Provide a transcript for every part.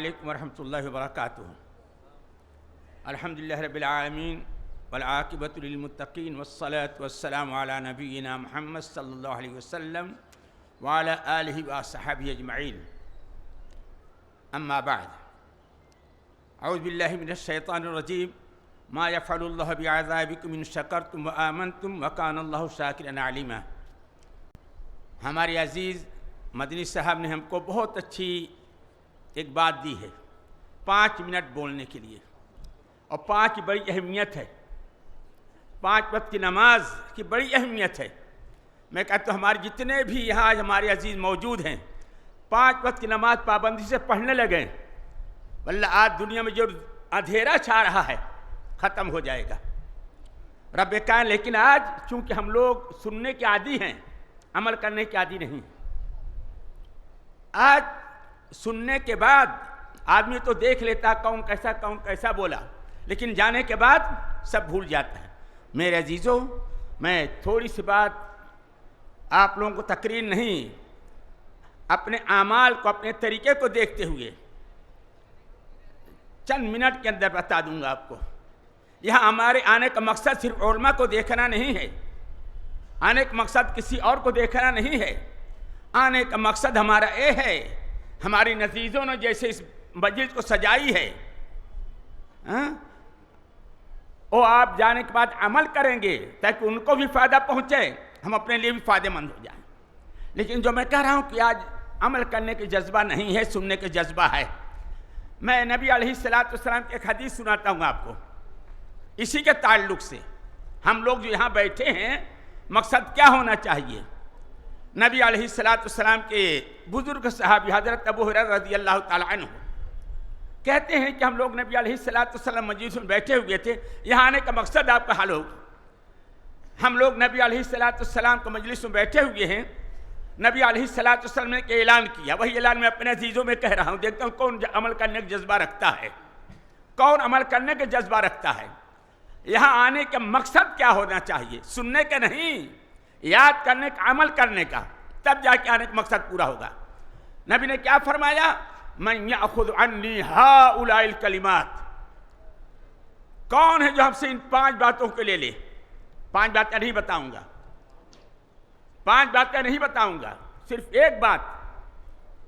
अलैकुम वरहमतुल्लाहि वबरकातुहू। अल्हम्दुलिल्लाहि रब्बिल आलमीन वल आक़िबतु लिल मुत्तक़ीन वस्सलातु वस्सलामु अला नबिय्यिना मुहम्मद सल्लल्लाहु अलैहि वसल्लम व अला आलिहि व अस्हाबिहि अजमईन। अम्मा बाद, औज़ु बिल्लाहि मिनश शैतानिर रजीम। मा यफ़अलुल्लाहु बिअज़ाबिकुम इन शकरतुम व आमनतुम व कानल्लाहु शाकिरन अलीमा। हमारे अज़ीज़ मदनी साहब ने हमको बहुत अच्छी एक बात दी है 5 मिनट बोलने के लिए, और 5 की बड़ी अहमियत है। 5 वक्त की नमाज की बड़ी अहमियत है। मैं कहता हूँ हमारे जितने भी यहाँ हमारे अजीज़ मौजूद हैं 5 वक्त की नमाज पाबंदी से पढ़ने लगे, वल्ला आज दुनिया में जो अंधेरा छा रहा है ख़त्म हो जाएगा। रब कायन, लेकिन आज चूँकि हम लोग सुनने के आदी हैं, अमल करने के आदी नहीं। आज सुनने के बाद आदमी तो देख लेता कौन कैसा बोला, लेकिन जाने के बाद सब भूल जाता है। मेरे अजीज़ों, मैं थोड़ी सी बात आप लोगों को तकरीर नहीं, अपने आमाल को, अपने तरीके को देखते हुए चंद मिनट के अंदर बता दूंगा आपको। यहाँ हमारे आने का मकसद सिर्फ उलमा को देखना नहीं है, आने का मकसद किसी और को देखना नहीं है। आने का मकसद हमारा ये है, हमारी नतीजों ने जैसे इस मस्जिद को सजाई है, वो आप जाने के बाद अमल करेंगे ताकि उनको भी फ़ायदा पहुँचे, हम अपने लिए भी फ़ायदेमंद हो जाएं। लेकिन जो मैं कह रहा हूँ कि आज अमल करने के जज्बा नहीं है, सुनने के जज्बा है। मैं नबी अलैहिस्सलातु वस्सलाम की एक हदीस सुनाता हूँ आपको। इसी के ताल्लुक़ से हम लोग जो यहाँ बैठे हैं, मकसद क्या होना चाहिए। नबी अलैहिस्सलातु वस्सलाम के बुज़ुर्ग सहाबी हज़रत अबू हुरैरा रज़ियल्लाहु ताला अन्हु कहते हैं कि हम लोग नबी अलैहिस्सलातु वस्सलाम मस्जिद में बैठे हुए थे। यहाँ आने का मकसद आपका हाल होगा। हम लोग नबी अलैहिस्सलातु वस्सलाम के मजलिस में बैठे हुए हैं। नबी अलैहिस्सलातु वस्सलाम ने एक ऐलान किया, वही ऐलान मैं अपने अजीज़ों में कह रहा हूँ। देखता हूँ कौन अमल करने का जज्बा रखता है, कौन अमल करने का जज्बा रखता है। यहाँ आने का मकसद क्या होना चाहिए, सुनने का नहीं, याद करने का, अमल करने का, तब जाके आने का मकसद पूरा होगा। नबी ने क्या फरमाया, मन याखुज़ अन्नी हाउलाइल कलिमात। कौन है जो हमसे इन 5 बातों को ले ले। 5 बातें नहीं बताऊंगा, 5 बातें नहीं बताऊंगा, सिर्फ एक बात।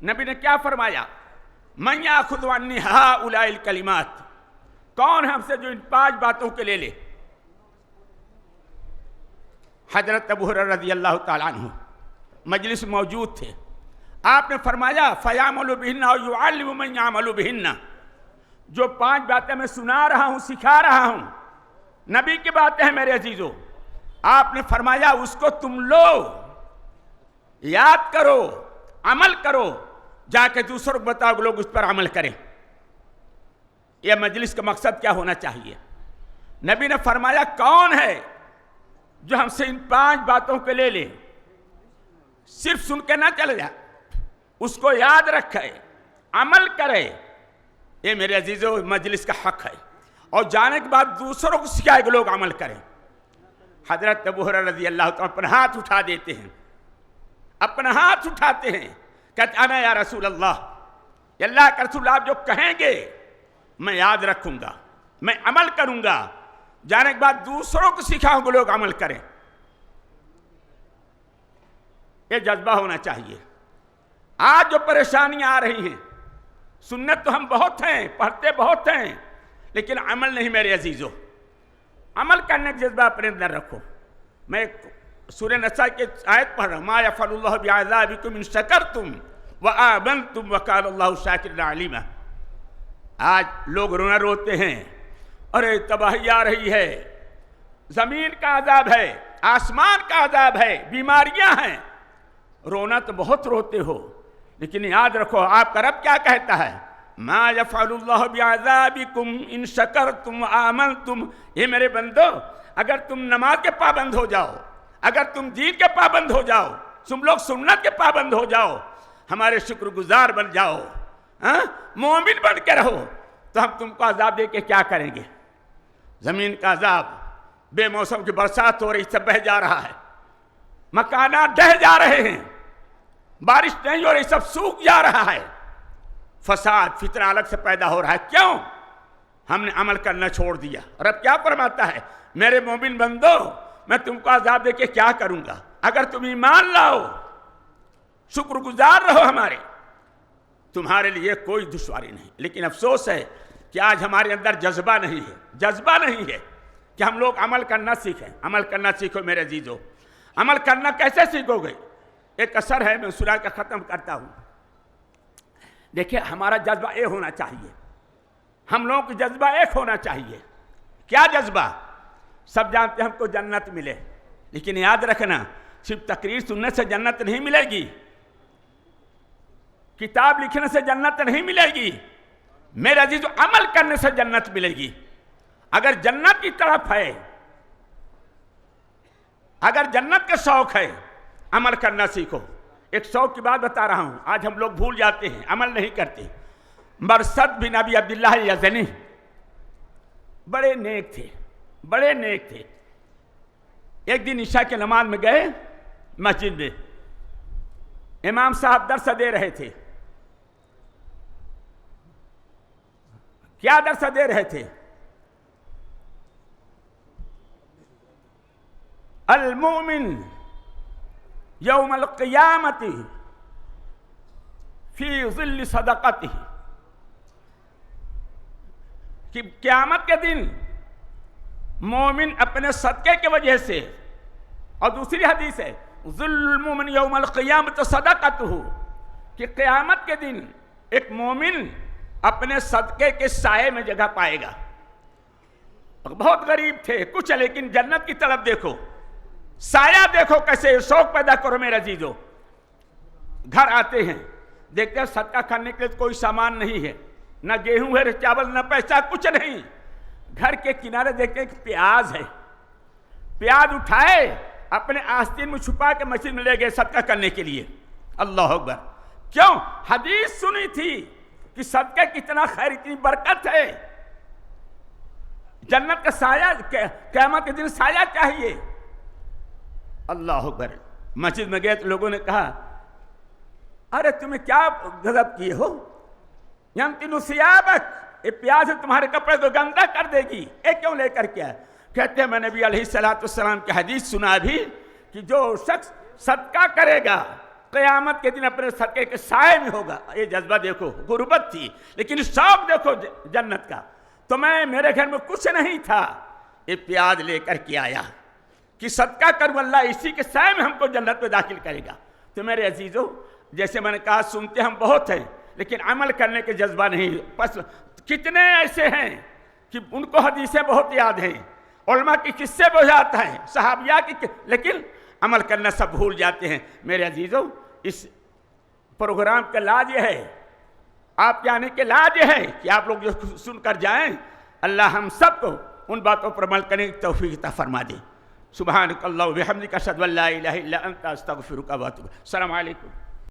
नबी ने क्या फरमाया, मन याखुज़ अन्नी हाउलाइल कलिमात। कौन है हमसे जो इन 5 बातों को ले ले। हज़रत अबू हुरैरा रज़ियल्लाहु ताला अन्हु मजलिस मौजूद थे। आपने फरमाया फ़यामलु बिहिन्ना और युअल्लिमु मन यामलु बिहिन्ना। जो 5 बातें मैं सुना रहा हूँ, सिखा रहा हूँ, नबी की बातें हैं मेरे अजीज़ों। आपने फरमाया उसको तुम लो, याद करो, अमल करो, जाके दूसरों को बताओ, लोग उस पर अमल करें। यह मजलिस का मकसद क्या होना चाहिए। नबी ने फरमाया कौन है जो हमसे इन 5 बातों को ले ले, सिर्फ सुन के ना चले जाए, उसको याद रखे, अमल करे। ये मेरे अजीज़ों मजलिस का हक है। और जाने के बाद दूसरों को सिखाए कि लोग अमल करें। हज़रत अबू हुरैरा रज़ियल्लाहु ताला अपना हाथ उठा देते हैं, अपना हाथ उठाते हैं, कहते अना या रसूल अल्लाह, अल्लाह का रसूल आप जो कहेंगे मैं याद रखूंगा, मैं अमल करूंगा। जाने के बाद दूसरों को सिखाऊंगा लोग अमल करें। ये जज्बा होना चाहिए। आज जो परेशानियां आ रही हैं, सुन्नत तो हम बहुत हैं, पढ़ते बहुत हैं, लेकिन अमल नहीं। मेरे अजीज़ों, अमल करने का जज्बा अपने अंदर रखो। मैं सूरह नसा की आयत पढ़ रहा हूँ, मा यफ़अलुल्लाहु बिअज़ाबिकुम इन शकरतुम व आमनतुम व कानल्लाहु शाकिरन अलीमा। आज लोग रोना रोते हैं, अरे तबाही आ रही है, जमीन का आज़ाब है, आसमान का आज़ाब है, बीमारियां हैं। रोना तो बहुत रोते हो, लेकिन याद रखो आपका रब क्या कहता है, मा यफ़अलुल्लाहु बिअज़ाबिकुम इन शकरतुम आमनतुम। ये मेरे बंदो, अगर तुम नमाज के पाबंद हो जाओ, अगर तुम दीन के पाबंद हो जाओ, तुम लोग सुन्नत के पाबंद हो जाओ, हमारे शुक्रगुजार बन जाओ, मोमिन बन के रहो, तो हम तुमको अजाब दे के क्या करेंगे। ज़मीन का अजाब, बेमौसम की बरसात हो रही, सब बह जा रहा है, मकानात ढह जा रहे हैं, बारिश नहीं हो रही, सब सूख जा रहा है। फसाद फितना अलग से पैदा हो रहा है। क्यों? हमने अमल करना छोड़ दिया। और अब क्या फरमाता है, मेरे मोमिन बंदो, मैं तुमको अजाब देके क्या करूंगा? अगर तुम ईमान लाओ, शुक्रगुजार रहो हमारे, तुम्हारे लिए कोई दुश्वारी नहीं। लेकिन अफसोस है कि आज हमारे अंदर जज्बा नहीं है, जज्बा नहीं है कि हम लोग अमल करना सीखें। अमल करना सीखो मेरे अजीजों। अमल करना कैसे सीखोगे? एक असर है, मैं सुना के ख़त्म करता हूँ। देखिए, हमारा जज्बा एक होना चाहिए, हम लोगों की जज्बा एक होना चाहिए। क्या जज्बा? सब जानते हैं हमको जन्नत मिले, लेकिन याद रखना, सिर्फ तकरीर सुनने से जन्नत नहीं मिलेगी, किताब लिखने से जन्नत नहीं मिलेगी मेरे अजीजों, अमल करने से जन्नत मिलेगी। अगर जन्नत की तरफ है, अगर जन्नत का शौक है, अमल करना सीखो। एक शौक की बात बता रहा हूं, आज हम लोग भूल जाते हैं, अमल नहीं करते। मरसद बिन अबी अब्दुल्लाह यज़नी बड़े नेक थे, बड़े नेक थे। एक दिन ईशा के नमाज में गए मस्जिद में, इमाम साहब दर्स दे रहे थे। क्या दर्स दे रहे थे? अल मोमिन यौमल क़ियामति फी ज़िल्ल सदक़तिही, कि क़यामत के दिन मोमिन अपने सदक़े के वजह से, और दूसरी हदीस है ज़िल्लुल मोमिन यौमल क़ियामत सदक़तुहु, कि क़यामत के दिन एक मोमिन अपने सदक़े के साये में जगह पाएगा। बहुत गरीब थे कुछ, लेकिन जन्नत की तरफ देखो, साया देखो कैसे। शौक पैदा करो मेरे अजीजों। घर आते हैं, देखते हैं सदका खाने के लिए कोई सामान नहीं है, ना गेहूं है, चावल, ना पैसा, कुछ नहीं। घर के किनारे देखते हैं प्याज है, प्याज उठाए अपने आस्तीन में छुपा के मस्जिद में ले गए सदका करने के लिए। अल्लाह अकबर। क्यों? हदीस सुनी थी कि सदका कितना खैर, इतनी बरकत है। जन्नत का साया, क़यामत के दिन साया चाहिए। अल्लाह अकबर। मस्जिद में गए तो लोगों ने कहा, अरे तुम्हें क्या गजब किए हो, यंतिनु सियाबक, ये प्याज तुम्हारे कपड़े को गंदा कर देगी, ये क्यों लेकर के आए? कहते हैं मैंने भी अलैहिस्सलाम की हदीस सुना भी कि जो शख्स सदका करेगा क़यामत के दिन अपने सदके के साए में होगा। ये जज्बा देखो, गुर्बत थी लेकिन शौक देखो जन्नत का। तो मैं, मेरे घर में कुछ नहीं था, ये प्याज लेकर के आया कि सदका करूं, अल्लाह इसी के साए में हमको जन्नत में दाखिल करेगा। तो मेरे अजीजों, जैसे मैंने कहा, सुनते हम बहुत हैं लेकिन अमल करने के जज्बा नहीं। बस कितने ऐसे हैं कि उनको हदीसें बहुत याद हैं, उलमा की किस्से बहुत याद हैं, सहाबिया की, लेकिन अमल करना सब भूल जाते हैं। मेरे अजीजों, इस प्रोग्राम का लाज ये है, आपके आने के लाज ये है कि आप लोग जो सुनकर जाएं, अल्लाह हम सबको उन बातों पर अमल करने की तौफीक अता फरमा दे। सुब्हानकल्लाह व बिहम्दिका अशहदु अल्ला इलाहा इल्ला अंता अस्तगफिरुका व अतूबु। अस्सलामु अलैकुम।